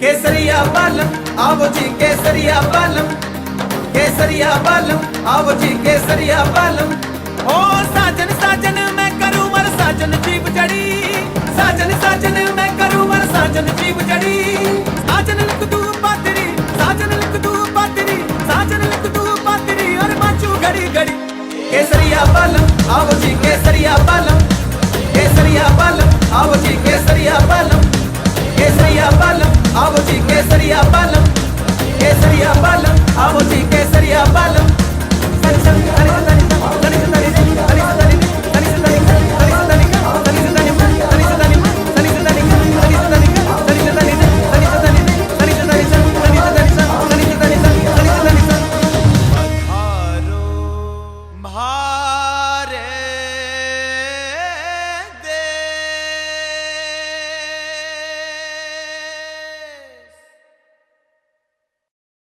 केसरिया बालम आओ जी केसरिया बालम, केसरिया बालम आओ जी केसरिया बालम। ओ साजन साजन मैं करूं मर साजन जीव जड़ी, साजन साजन मैं करूं मर साजन जीव जड़ी। साजन लिख तू पातरी, साजन लिख तू पातरी, साजन लिख तू पातरी और माचू घड़ी घड़ी। केसरिया बालम आओ जी केसरिया बालम, केसरिया बालम आओ जी केसरिया बालम, केसरिया बालम केसरिया बालम आओ जी केसरिया बालम